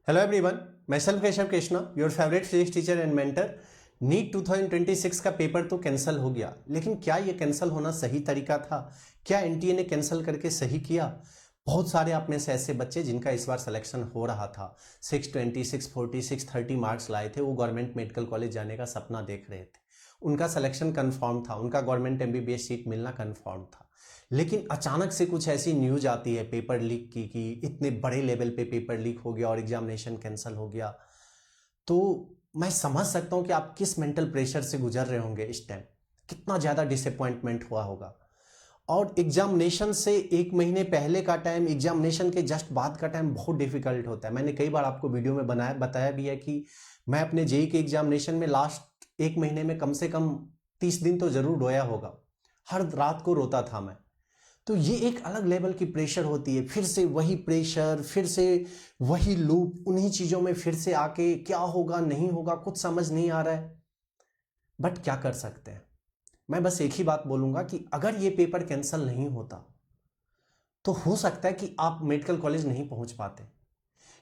Hello everyone, मैं self Keshav Krishna, your favourite physics teacher and mentor. NEET 2026 का paper तो cancel हो गया, लेकिन क्या ये कैंसिल होना सही तरीका था? क्या एनटीए ने कैंसिल करके सही किया? बहुत सारे आप में से ऐसे बच्चे जिनका इस बार सिलेक्शन हो रहा था, 620, 640, 630 मार्क्स लाए थे, वो गवर्नमेंट मेडिकल कॉलेज जाने का सपना देख रहे थे। उनका सिलेक्शन कंफर्म था, उनका गवर्नमेंट एमबीबीएस सीट मिलना कंफर्म था। लेकिन अचानक से कुछ ऐसी न्यूज आती है पेपर लीक की कि इतने बड़े लेवल पे पेपर लीक हो गया और एग्जामिनेशन कैंसिल हो गया। तो मैं समझ सकता हूं कि आप किस मेंटल प्रेशर से गुजर रहे होंगे इस टाइम, कितना ज़्यादा डिसअपॉइंटमेंट हुआ होगा। और एग्जामिनेशन से एक महीने पहले का टाइम, एग्जामिनेशन के जस्ट बाद का टाइम बहुत डिफिकल्ट होता है। मैंने कई बार आपको वीडियो में बताया भी है कि मैं अपने जेई के एग्जामिनेशन में लास्ट एक महीने में कम से कम 30 दिन तो जरूर रोया होगा। हर रात को रोता था मैं। तो ये एक अलग लेवल की प्रेशर होती है, फिर से वही प्रेशर, फिर से वही लूप, उन्हीं चीजों में फिर से आके क्या होगा नहीं होगा कुछ समझ नहीं आ रहा है। बट क्या कर सकते हैं? मैं बस एक ही बात बोलूंगा कि अगर ये पेपर कैंसिल नहीं होता तो हो सकता है कि आप मेडिकल कॉलेज नहीं पहुंच पाते,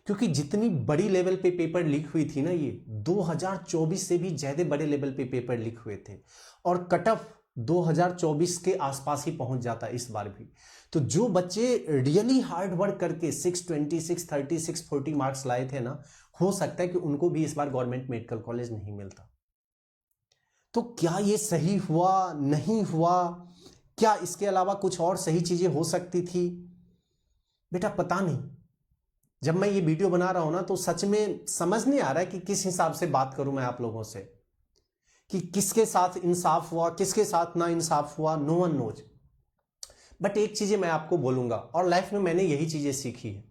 क्योंकि जितनी बड़ी लेवल पे पेपर लीक हुई थी ना, ये 2024 से भी ज्यादा बड़े लेवल पे पेपर लीक हुए थे और कट ऑफ 2024 के आसपास ही पहुंच जाता इस बार भी। तो जो बच्चे रियली हार्ड वर्क करके 620, 630, 640 मार्क्स लाए थे ना, हो सकता है कि उनको भी इस बार गवर्नमेंट मेडिकल कॉलेज नहीं मिलता। तो क्या ये सही हुआ, नहीं हुआ? क्या इसके अलावा कुछ और सही चीजें हो सकती थी? बेटा पता नहीं। जब मैं ये वीडियो बना रहा हूं ना, तो सच में समझ नहीं आ रहा है कि किस हिसाब से बात करूं मैं आप लोगों से, कि किसके साथ इंसाफ हुआ, किसके साथ ना इंसाफ हुआ। No one knows. बट एक चीजें मैं आपको बोलूंगा, और लाइफ में मैंने यही चीजें सीखी है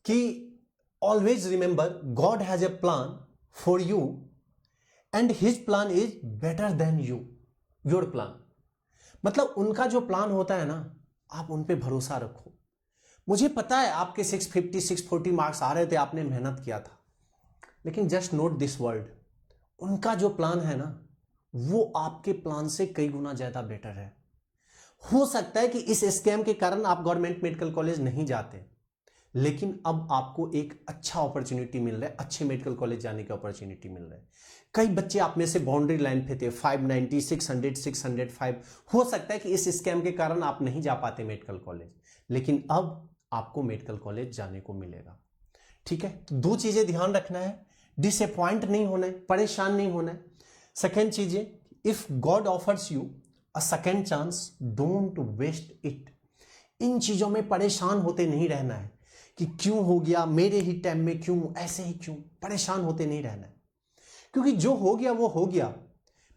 कि always remember God has a plan for you and his plan is better than your plan. मतलब उनका जो प्लान होता है ना, आप उन पे भरोसा रखो। मुझे पता है आपके 650, 640 मार्क्स आ रहे थे, आपने मेहनत किया था, लेकिन जस्ट नोट दिस वर्ड, उनका जो प्लान है ना, वो आपके प्लान से कई गुना ज्यादा बेटर है। हो सकता है कि इस स्कैम के कारण आप गवर्नमेंट मेडिकल कॉलेज नहीं जाते, लेकिन अब आपको एक अच्छा अपॉर्चुनिटी मिल रहा है, अच्छे मेडिकल कॉलेज जाने की अपॉर्चुनिटी मिल रहा है। कई बच्चे आप में से बाउंड्री लाइन पे थे, 590, 600, 605। हो सकता है कि इस स्कैम के कारण आप नहीं जा पाते मेडिकल कॉलेज, लेकिन अब आपको मेडिकल कॉलेज जाने को मिलेगा। ठीक है? तो दो चीजें ध्यान रखना है, डिसअपॉइंट नहीं होना है, परेशान नहीं होना है। सेकेंड चीजें, if God offers you a second chance, don't waste it. इन चीजों में परेशान होते नहीं रहना है कि क्यों हो गया, मेरे ही टाइम में क्यों, ऐसे ही क्यों। परेशान होते नहीं रहना है, क्योंकि जो हो गया वो हो गया।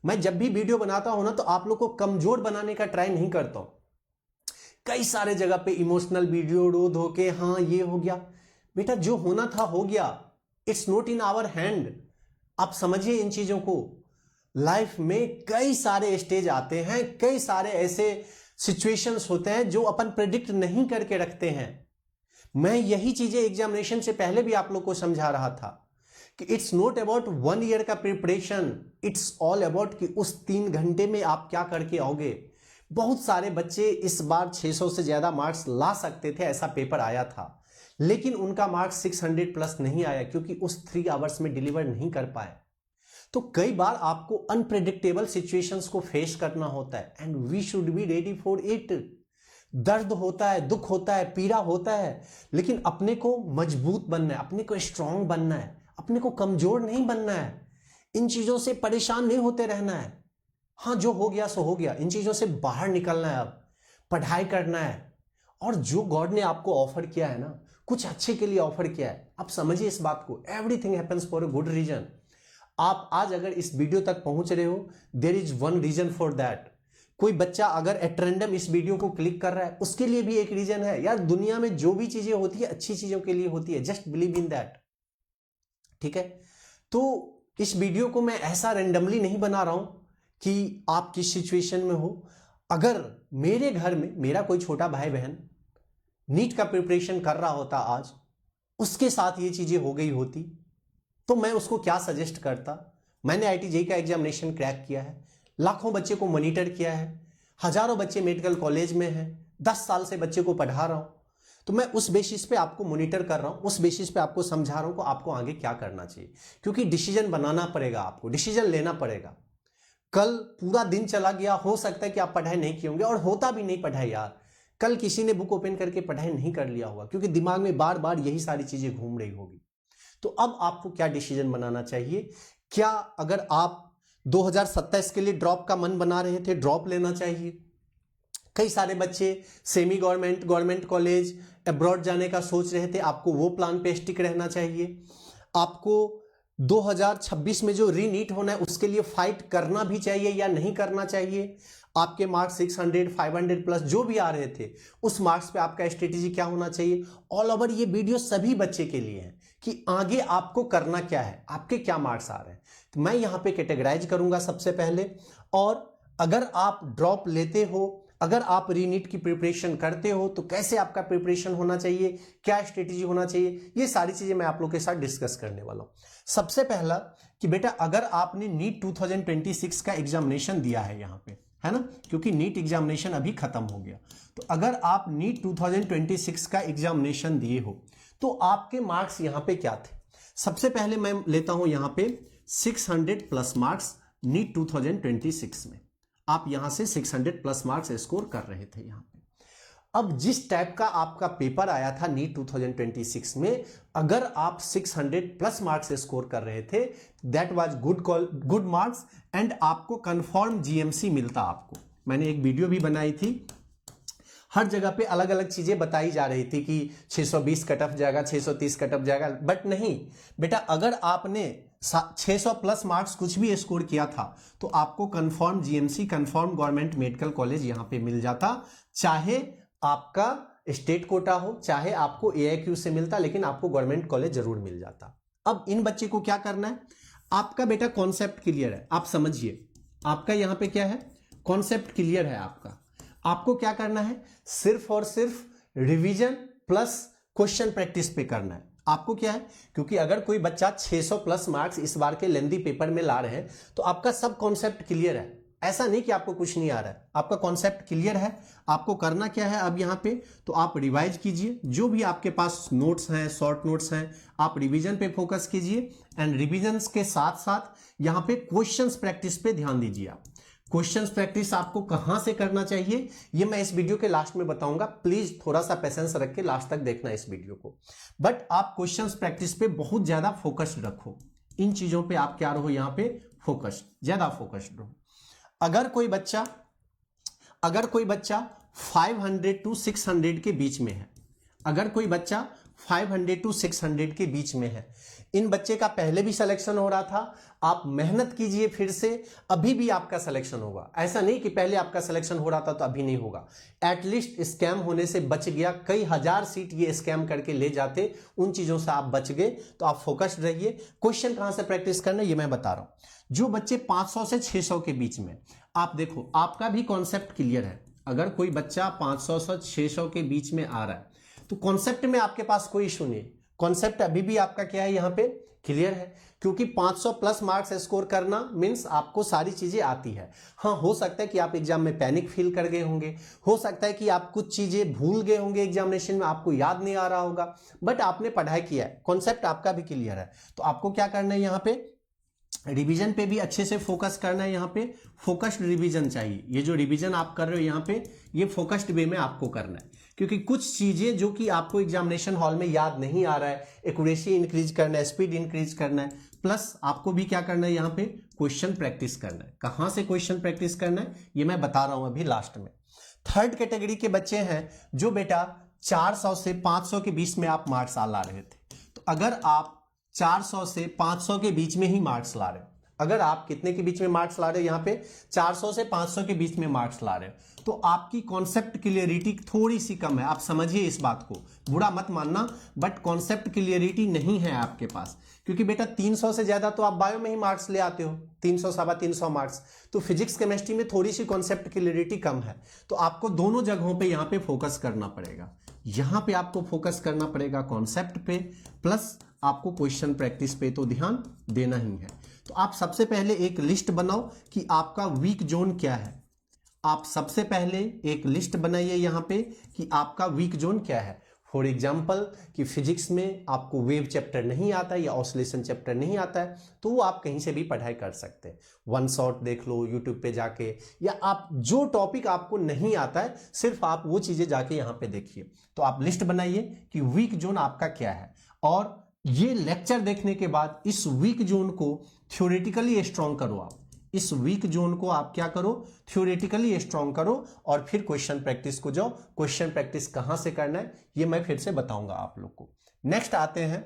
मैं जब भी वीडियो बनाता हूं ना, तो आप लोग को कमजोर बनाने का ट्राई नहीं करता हूं। कई सारे जगह पे इमोशनल वीडियो रो धो के, हाँ ये हो गया। बेटा जो होना था हो गया, it's not in our hand. आप समझिए इन चीजों को। लाइफ में कई सारे स्टेज आते हैं, कई सारे ऐसे सिचुएशंस होते हैं जो अपन प्रेडिक्ट नहीं करके रखते हैं। मैं यही चीजें एग्जामिनेशन से पहले भी आप लोग को समझा रहा था कि इट्स नॉट अबाउट 1 ईयर का प्रिपरेशन, इट्स ऑल अबाउट कि उस 3 घंटे में आप क्या करके आओगे। बहुत सारे बच्चे इस बार 600 से ज्यादा मार्क्स ला सकते थे, ऐसा पेपर आया था, लेकिन उनका मार्क्स 600 प्लस नहीं आया, क्योंकि उस 3 आवर्स में डिलीवर नहीं कर पाए। तो कई बार आपको अनप्रेडिक्टेबल सिचुएशंस को फेस करना होता है, and we should be ready for it. दर्द होता है, दुख होता है, पीड़ा होता है, लेकिन अपने को मजबूत बनना है, अपने को स्ट्रांग बनना है, अपने को कमजोर नहीं बनना है। इन चीजों से परेशान नहीं होते रहना है। हाँ, जो हो गया सो हो गया, इन चीजों से बाहर निकलना है, अब पढ़ाई करना है। और जो गॉड ने आपको ऑफर किया है ना, कुछ अच्छे के लिए ऑफर किया है। आप समझिए इस बात को, everything happens for a good reason. आप आज अगर इस वीडियो तक पहुंच रहे हो, there is one reason for that. कोई बच्चा अगर एट रैंडम इस वीडियो को क्लिक कर रहा है, उसके लिए भी एक रीजन है। यार दुनिया में जो भी चीजें होती है अच्छी चीजों के लिए होती है, जस्ट बिलीव इन दैट। ठीक है? तो इस वीडियो को मैं ऐसा रैंडमली नहीं बना रहा हूं कि आप किस सिचुएशन में हो। अगर मेरे घर में मेरा कोई छोटा भाई बहन नीट का प्रिपरेशन कर रहा होता आज, उसके साथ ये चीजें हो गई होती, तो मैं उसको क्या सजेस्ट करता? मैंने आईआईटी जेईई का एग्जामिनेशन क्रैक किया है, लाखों बच्चे को मॉनिटर किया है, हजारों बच्चे मेडिकल कॉलेज में हैं, 10 साल से बच्चे को पढ़ा रहा हूं। तो मैं उस बेसिस पे आपको मॉनिटर कर रहा हूं, उस बेसिस पे आपको समझा रहा हूं कि आपको आगे क्या करना चाहिए, क्योंकि डिसीजन बनाना पड़ेगा, आपको डिसीजन लेना पड़ेगा। कल पूरा दिन चला गया, हो सकता है कि आप पढ़ाई नहीं किए होंगे, और होता भी नहीं पढ़ाई यार। कल किसी ने बुक ओपन करके पढ़ाई नहीं कर लिया होगा, क्योंकि दिमाग में बार बार यही सारी चीजें घूम रही होगी। तो अब आपको क्या डिसीजन बनाना चाहिए? क्या अगर आप 2027 के लिए ड्रॉप का मन बना रहे थे, ड्रॉप लेना चाहिए? कई सारे बच्चे semi government, government college, abroad जाने का सोच रहे थे, आपको वो प्लान पे स्टिक रहना चाहिए। आपको 2026 में जो रीनीट होना है उसके लिए फाइट करना भी चाहिए या नहीं करना चाहिए? आपके मार्क्स 600, 500 प्लस जो भी आ रहे थे, उस मार्क्स पे आपका स्ट्रेटेजी क्या होना चाहिए? ऑल ओवर ये वीडियो सभी बच्चे के लिए है कि आगे आपको करना क्या है, आपके क्या मार्क्स आ रहे हैं। तो मैं यहाँ पे कैटेगराइज करूंगा सबसे पहले, और अगर आप ड्रॉप लेते हो, अगर आप रीनीट की प्रिपरेशन करते हो, तो कैसे आपका प्रिपरेशन होना चाहिए, क्या स्ट्रेटेजी होना चाहिए, ये सारी चीजें मैं आप लोगों के साथ डिस्कस करने वाला हूं। सबसे पहला कि बेटा अगर आपने नीट 2026 का एग्जामिनेशन दिया है यहाँ पे, है ना, क्योंकि नीट एग्जामिनेशन अभी खत्म हो गया, तो अगर आप नीट 2026 का एग्जामिनेशन दिए हो तो आपके मार्क्स यहाँ पे क्या थे? सबसे पहले मैं लेता हूं यहाँ पे 600 प्लस मार्क्स नीट 2026 में, आप यहां से 600 प्लस मार्क्स स्कोर कर रहे थे यहाँ पे। अब जिस टाइप का आपका पेपर आया था नीट 2026 में, अगर आप 600 प्लस मार्क्स स्कोर कर रहे थे, that was good marks, and आपको कंफर्म जीएमसी मिलता। आपको मैंने एक वीडियो भी बनाई थी, हर जगह पे अलग अलग चीजें बताई जा रही थी कि 620 कट ऑफ जाएगा, 630 कट ऑफ जाएगा, बट नहीं बेटा, अगर आपने 600 प्लस मार्क्स कुछ भी स्कोर किया था तो आपको confirm GMC, confirm government medical college यहां पे मिल जाता, चाहे आपका स्टेट कोटा हो, चाहे आपको एआईक्यू से मिलता, लेकिन आपको गवर्नमेंट कॉलेज जरूर मिल जाता। अब इन बच्चे को क्या करना है? आपका बेटा कॉन्सेप्ट क्लियर है, आप समझिए, आपका यहां पे क्या है, कॉन्सेप्ट क्लियर है आपका। आपको क्या करना है? सिर्फ और सिर्फ रिवीजन प्लस क्वेश्चन प्रैक्टिस पे करना है। आपको क्या है, क्योंकि अगर कोई बच्चा 600 प्लस मार्क्स इस बार के लेंदी पेपर में ला रहे हैं तो आपका सब कॉन्सेप्ट क्लियर है, ऐसा नहीं कि आपको कुछ नहीं आ रहा है, आपका कॉन्सेप्ट क्लियर है। आपको करना क्या है अब यहाँ पे, तो आप रिवाइज कीजिए, जो भी आपके पास नोट्स हैं, शॉर्ट नोट्स हैं, आप रिवीजन पे फोकस कीजिए, एंड रिवीजन के साथ साथ यहाँ पे क्वेश्चंस प्रैक्टिस पे ध्यान दीजिए। आप क्वेश्चंस प्रैक्टिस आपको कहां से करना चाहिए ये मैं इस वीडियो के लास्ट में बताऊंगा, प्लीज थोड़ा सा पेशेंस रख के लास्ट तक देखना इस वीडियो को। बट आप क्वेश्चंस प्रैक्टिस पे बहुत ज्यादा फोकस्ड रखो, इन चीजों पे आप क्या रहो, यहाँ पे फोकस्ड, ज्यादा फोकस्ड रहो। अगर कोई बच्चा 500 टू 600 के बीच में है, अगर कोई बच्चा 500 टू 600 के बीच में है, इन बच्चे का पहले भी सिलेक्शन हो रहा था, आप मेहनत कीजिए फिर से, अभी भी आपका सिलेक्शन होगा। ऐसा नहीं कि पहले आपका सिलेक्शन हो रहा था तो अभी नहीं होगा। एटलीस्ट स्कैम होने से बच गया, कई हजार सीट ये स्कैम करके ले जाते, उन चीजों से आप बच गए, तो आप फोकस्ड रहिए। क्वेश्चन कहां से प्रैक्टिस करना ये मैं बता रहा हूं। जो बच्चे 500 से 600 के बीच में, आप देखो आपका भी कॉन्सेप्ट क्लियर है। अगर कोई बच्चा 500 से 600 के बीच में आ रहा है तो कॉन्सेप्ट में आपके पास कोई इशू नहीं, कॉन्सेप्ट अभी भी आपका क्या है, यहाँ पे क्लियर है, क्योंकि 500 प्लस मार्क्स स्कोर करना मींस आपको सारी चीजें आती है। हाँ, हो सकता है कि आप एग्जाम में पैनिक फील कर गए होंगे, हो सकता है कि आप कुछ चीजें भूल गए होंगे एग्जामिनेशन में, आपको याद नहीं आ रहा होगा, बट आपने पढ़ाई किया है, कॉन्सेप्ट आपका भी क्लियर है। तो आपको क्या करना है, यहाँ पे रिवीजन पे भी अच्छे से फोकस करना है। यहाँ पे फोकस्ड रिवीजन चाहिए, ये जो रिवीजन आप कर रहे हो यहाँ पे, ये फोकस्ड वे में आपको करना है, क्योंकि कुछ चीजें जो कि आपको एग्जामिनेशन हॉल में याद नहीं आ रहा है, एक्यूरेसी इंक्रीज करना है, स्पीड इंक्रीज करना है, प्लस आपको भी क्या करना है, यहाँ पे क्वेश्चन प्रैक्टिस करना है। कहां से क्वेश्चन प्रैक्टिस करना है ये मैं बता रहा हूं अभी लास्ट में। थर्ड कैटेगरी के बच्चे हैं जो बेटा 400 से 500 के बीच में आप मार्क्स ला रहे थे, तो अगर आप 400 से 500 के बीच में ही मार्क्स ला रहे हो, अगर आप कितने के बीच में मार्क्स ला रहे हो, यहाँ पे 400 से 500 के बीच में मार्क्स ला रहे हो, तो आपकी कॉन्सेप्ट क्लियरिटी थोड़ी सी कम है। आप समझिए इस बात को, बुरा मत मानना, बट कॉन्सेप्ट क्लियरिटी नहीं है आपके पास, क्योंकि बेटा 300 से ज्यादा तो आप बायो में ही मार्क्स ले आते हो, 300 सवा 300 मार्क्स, तो फिजिक्स केमिस्ट्री में थोड़ी सी कॉन्सेप्ट क्लियरिटी कम है। तो आपको दोनों जगहों पे यहाँ पे फोकस करना पड़ेगा, यहाँ पे आपको फोकस करना पड़ेगा कॉन्सेप्ट पे, प्लस आपको क्वेश्चन प्रैक्टिस पे तो ध्यान देना ही है। तो आप सबसे पहले एक लिस्ट बनाओ कि आपका वीक जोन क्या है। आप सबसे पहले एक लिस्ट बनाइए यहाँ पे कि आपका वीक जोन क्या है। फॉर एग्जाम्पल कि फिजिक्स में आपको वेव चैप्टर नहीं आता है या ऑसिलेशन चैप्टर नहीं आता है, तो वो आप कहीं से भी पढ़ाई कर सकते हैं। वन शॉट देख लो यूट्यूब पे जाके, या आप जो टॉपिक आपको नहीं आता है सिर्फ आप वो चीजें जाके यहाँ पे देखिए। तो आप लिस्ट बनाइए कि वीक जोन आपका क्या है, और ये लेक्चर देखने के बाद इस वीक जोन को थ्योरेटिकली स्ट्रॉन्ग करो। आप इस वीक जोन को आप क्या करो, थ्योरेटिकली स्ट्रॉन्ग करो, और फिर क्वेश्चन प्रैक्टिस को जाओ। क्वेश्चन प्रैक्टिस कहां से करना है ये मैं फिर से बताऊंगा आप लोग को। नेक्स्ट आते हैं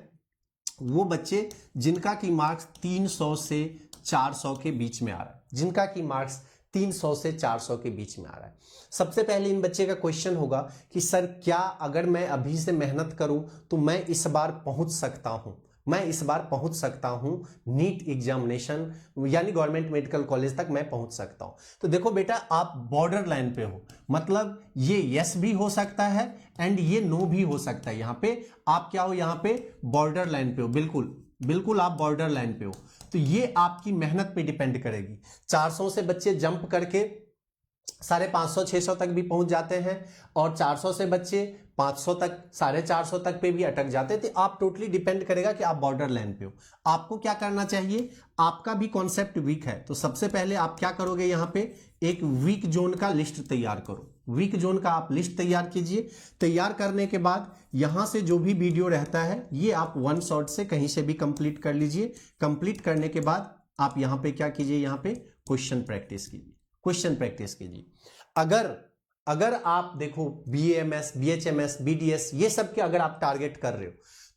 वो बच्चे जिनका की मार्क्स 300 से 400 के बीच में आ रहा है, जिनका की मार्क्स 300 से 400 के बीच में आ रहा है। सबसे पहले इन बच्चे का क्वेश्चन होगा कि सर क्या अगर मैं अभी से मेहनत करूं तो मैं इस बार पहुंच सकता हूं, मैं इस बार पहुंच सकता हूं नीट एग्जामिनेशन यानी गवर्नमेंट मेडिकल कॉलेज तक मैं पहुंच सकता हूं। तो देखो बेटा, आप बॉर्डर लाइन पे हो, मतलब ये यस भी हो सकता है एंड ये नो भी हो सकता है। यहां पे आप क्या हो, यहां पे बॉर्डर लाइन पे हो, बिल्कुल बिल्कुल आप बॉर्डर लाइन पे हो। तो ये आपकी मेहनत पे डिपेंड करेगी। 400 से बच्चे जंप करके 550-600 तक भी पहुंच जाते हैं, और 400 से बच्चे 500 तक 450 तक पे भी अटक जाते थे। आप टोटली डिपेंड करेगा कि आप बॉर्डर लाइन पे हो। आपको क्या करना चाहिए, आपका भी कॉन्सेप्ट वीक है तो सबसे पहले आप क्या करोगे, यहां पे एक वीक जोन का लिस्ट तैयार करो। वीक जोन का आप लिस्ट तैयार कीजिए। तैयार करने के बाद यहां से जो भी वीडियो रहता है ये आप वन शॉट से कहीं से भी कंप्लीट कर लीजिए। कंप्लीट करने के बाद आप यहां पे क्या कीजिए, यहां पे क्वेश्चन प्रैक्टिस कीजिए, क्वेश्चन प्रैक्टिस कीजिए। अगर आप देखो BAMS, BHMS, BDS ये सब के अगर आप टारगेट कर रहे हो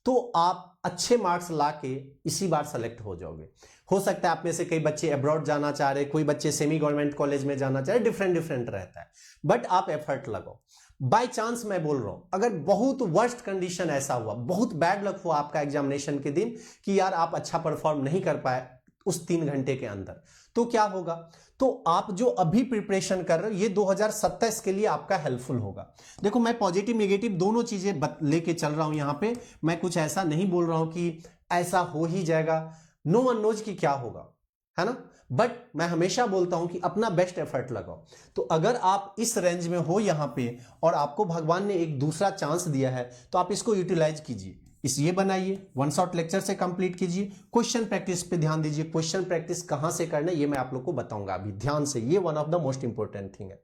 तो आप अच्छे मार्क्स लाके इसी बार सेलेक्ट हो जाओगे। हो सकता है आप में से कई बच्चे अब्रॉड जाना चाह रहे, कोई बच्चे सेमी गवर्नमेंट कॉलेज में जाना चाह रहे, डिफरेंट रहता है, बट आप एफर्ट लगाओ। बाय चांस मैं बोल रहा हूं, अगर बहुत वर्स्ट कंडीशन ऐसा हुआ, बहुत बैड लक हुआ आपका एग्जामिनेशन के दिन कि यार आप अच्छा परफॉर्म नहीं कर पाए उस 3 घंटे के अंदर, तो क्या होगा, तो आप जो अभी प्रिपरेशन कर रहे हो ये 2027 के लिए आपका हेल्पफुल होगा। देखो मैं पॉजिटिव नेगेटिव दोनों चीजें लेके चल रहा हूं यहां पे, मैं कुछ ऐसा नहीं बोल रहा हूं कि ऐसा हो ही जाएगा, नो वन नोज कि क्या होगा, है ना, बट मैं हमेशा बोलता हूं कि अपना बेस्ट एफर्ट लगाओ। तो अगर आप इस रेंज में हो यहां पे और आपको भगवान ने एक दूसरा चांस दिया है तो आप इसको यूटिलाइज कीजिए। ये बनाइए, वन शॉट लेक्चर से कंप्लीट कीजिए। क्वेश्चन प्रैक्टिस पे ध्यान दीजिए। क्वेश्चन प्रैक्टिस कहां से करना है ये मैं आप लोग को बताऊंगा अभी ध्यान से, ये one of the most important thing है।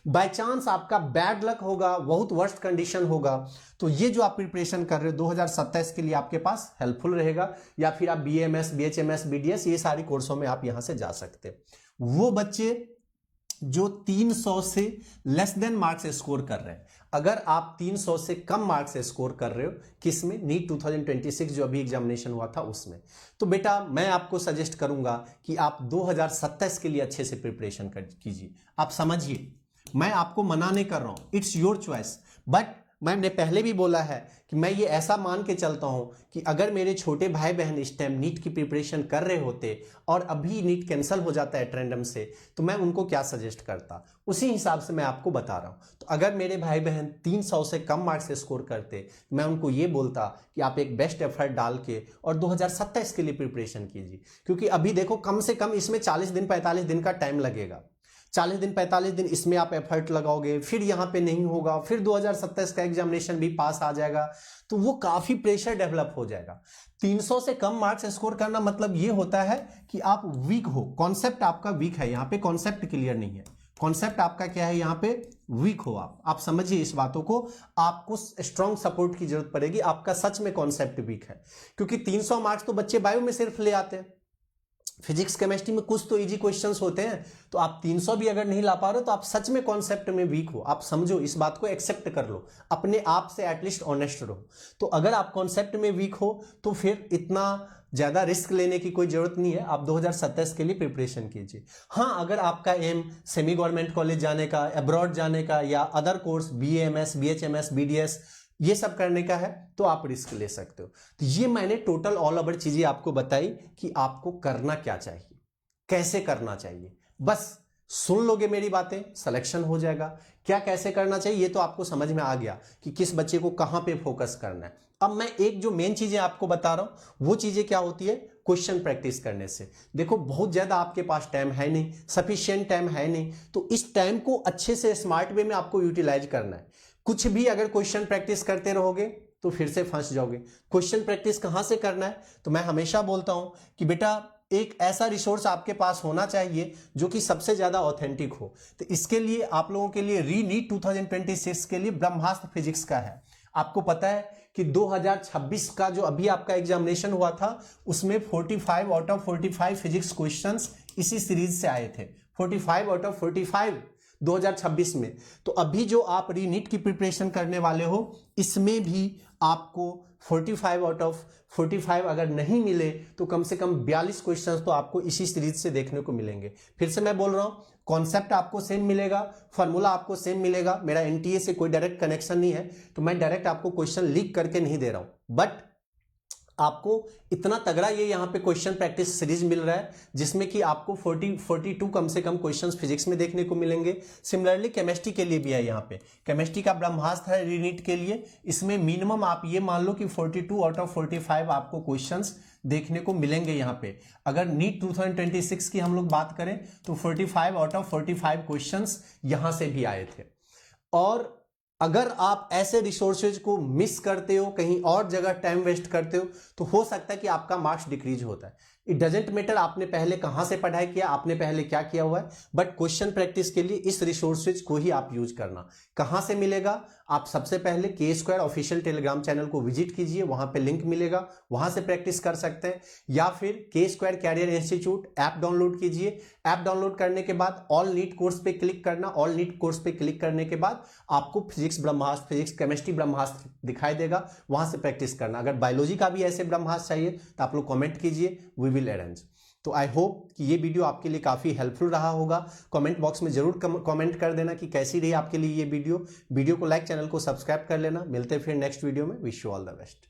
बाय चांस आपका बैड लक होगा, बहुत वर्स्ट कंडीशन होगा, तो ये जो आप प्रिपरेशन कर रहे हो 2027 के लिए आपके पास हेल्पफुल रहेगा। या फिर आप BAMS, BHMS, BDS ये सारी कोर्सों में आप यहां से जा सकते हैं। वो बच्चे जो 300 से लेस देन मार्क्स स्कोर कर रहे हैं, अगर आप 300 से कम मार्क्स स्कोर कर रहे हो किसमें, नीट 2026 जो अभी एग्जामिनेशन हुआ था उसमें, तो बेटा मैं आपको सजेस्ट करूंगा कि आप 2027 के लिए अच्छे से प्रिपरेशन कीजिए। आप समझिए, मैं आपको मना नहीं कर रहा हूं, इट्स योर चॉइस, बट मैंने पहले भी बोला है कि मैं ये ऐसा मान के चलता हूं कि अगर मेरे छोटे भाई बहन इस टाइम नीट की प्रिपरेशन कर रहे होते और अभी नीट कैंसिल हो जाता है ट्रेंडम से, तो मैं उनको क्या सजेस्ट करता, उसी हिसाब से मैं आपको बता रहा हूं। तो अगर मेरे भाई बहन 300 से कम मार्क्स स्कोर करते, मैं उनको ये बोलता कि आप एक बेस्ट एफर्ट डाल के और 2027 के लिए प्रिपरेशन कीजिए, क्योंकि अभी देखो कम से कम इसमें 40 दिन 45 दिन का टाइम लगेगा। 40 दिन 45 दिन इसमें आप एफर्ट लगाओगे, फिर यहां पे नहीं होगा, फिर 2027 का एग्जामिनेशन भी पास आ जाएगा, तो वो काफी प्रेशर डेवलप हो जाएगा। 300 से कम मार्क्स स्कोर करना मतलब ये होता है कि आप वीक हो, कॉन्सेप्ट आपका वीक है, यहां पे कॉन्सेप्ट क्लियर नहीं है, कॉन्सेप्ट आपका क्या है, यहां पे वीक हो आप समझिए इस बातों को। आपको स्ट्रॉन्ग सपोर्ट की जरूरत पड़ेगी, आपका सच में कॉन्सेप्ट वीक है, क्योंकि 300 मार्क्स तो बच्चे बायो में सिर्फ ले आते हैं, फिजिक्स केमिस्ट्री में कुछ तो इजी क्वेश्चंस होते हैं, तो आप 300 भी अगर नहीं ला पा रहे हो तो आप सच में कॉन्सेप्ट में वीक हो। आप समझो इस बात को, एक्सेप्ट कर लो, अपने आप से एटलीस्ट ऑनेस्ट रहो। तो अगर आप कॉन्सेप्ट में वीक हो तो फिर इतना ज्यादा रिस्क लेने की कोई जरूरत नहीं है, आप 2027 के लिए प्रिपरेशन कीजिए। हाँ, अगर आपका एम सेमी गवर्नमेंट कॉलेज जाने का, अब्रॉड जाने का या other course BAMS, BHMS, BDS ये सब करने का है तो आप रिस्क ले सकते हो। तो ये मैंने टोटल ऑल ओवर चीजें आपको बताई कि आपको करना क्या चाहिए, कैसे करना चाहिए, बस सुन लोगे मेरी बातें, सिलेक्शन हो जाएगा। क्या कैसे करना चाहिए ये तो आपको समझ में आ गया कि किस बच्चे को कहां पे फोकस करना है। अब मैं एक जो मेन चीजें आपको बता रहा हूं वो चीजें क्या होती है, क्वेश्चन प्रैक्टिस करने से। देखो बहुत ज्यादा आपके पास टाइम है नहीं, सफिशिएंट टाइम है नहीं, तो इस टाइम को अच्छे से स्मार्ट वे में आपको यूटिलाइज करना है। कुछ भी अगर क्वेश्चन प्रैक्टिस करते रहोगे तो फिर से फंस जाओगे। क्वेश्चन प्रैक्टिस कहां से करना है, तो मैं हमेशा बोलता हूं कि बेटा एक ऐसा रिसोर्स आपके पास होना चाहिए जो कि सबसे ज्यादा ऑथेंटिक हो। तो इसके लिए आप लोगों के लिए रीनीट 2026 के लिए ब्रह्मास्त्र फिजिक्स का है। आपको पता है कि 2026 का जो अभी आपका एग्जामिनेशन हुआ था उसमें 45 आउट ऑफ 45 फिजिक्स क्वेश्चंस इसी सीरीज से आए थे। 45 आउट ऑफ 45 2026 में। तो अभी जो आप रीनीट की प्रिपरेशन करने वाले हो इसमें भी आपको 45 आउट ऑफ 45 अगर नहीं मिले तो कम से कम 42 क्वेश्चंस तो आपको इसी सीरीज से देखने को मिलेंगे। फिर से मैं बोल रहा हूं, कॉन्सेप्ट आपको सेम मिलेगा, फॉर्मूला आपको सेम मिलेगा। मेरा एनटीए से कोई डायरेक्ट कनेक्शन नहीं है तो मैं डायरेक्ट आपको क्वेश्चन लीक करके नहीं दे रहा हूं, बट आपको इतना तगड़ा ये यहां पे क्वेश्चन प्रैक्टिस सीरीज मिल रहा है जिसमें कि आपको 42 कम से कम क्वेश्चंस फिजिक्स में देखने को मिलेंगे। सिमिलरली केमिस्ट्री के लिए भी है, यहां पे केमिस्ट्री का ब्रह्मास्त्र है रीनीट के लिए। इसमें मिनिमम आप ये मान लो कि 42 आउट ऑफ 45 आपको क्वेश्चंस देखने को मिलेंगे। यहां पे अगर नीट 2026 की हम लोग बात करें तो 45 आउट ऑफ 45 क्वेश्चंस यहां से भी आए थे। और अगर आप ऐसे रिसोर्सेज को मिस करते हो, कहीं और जगह टाइम वेस्ट करते हो, तो हो सकता है कि आपका मार्क्स डिक्रीज होता है। इट डजेंट मैटर आपने पहले कहां से पढ़ाई किया, आपने पहले क्या किया हुआ है, बट क्वेश्चन प्रैक्टिस के लिए इस रिसोर्सेज को ही आप यूज करना। कहां से मिलेगा, आप सबसे पहले के स्क्वायर ऑफिशियल टेलीग्राम चैनल को विजिट कीजिए, वहां पे लिंक मिलेगा, वहां से प्रैक्टिस कर सकते हैं। या फिर K square career institute app download कीजिए। ऐप डाउनलोड करने के बाद ऑल नीट कोर्स पे क्लिक करना। ऑल नीट कोर्स पे क्लिक करने के बाद आपको physics Brahmastra, physics chemistry Brahmastra दिखाई देगा, वहां से प्रैक्टिस करना। अगर बायोलॉजी का भी ऐसे ब्रह्मास्त्र चाहिए तो आप लोग कमेंट कीजिए, वी विल अरेंज। तो आई होप कि ये वीडियो आपके लिए काफी हेल्पफुल रहा होगा। कमेंट बॉक्स में जरूर कमेंट कर देना कि कैसी रही आपके लिए ये वीडियो। वीडियो को लाइक, चैनल को सब्सक्राइब कर लेना। मिलते हैं फिर नेक्स्ट वीडियो में। Wish you all the best.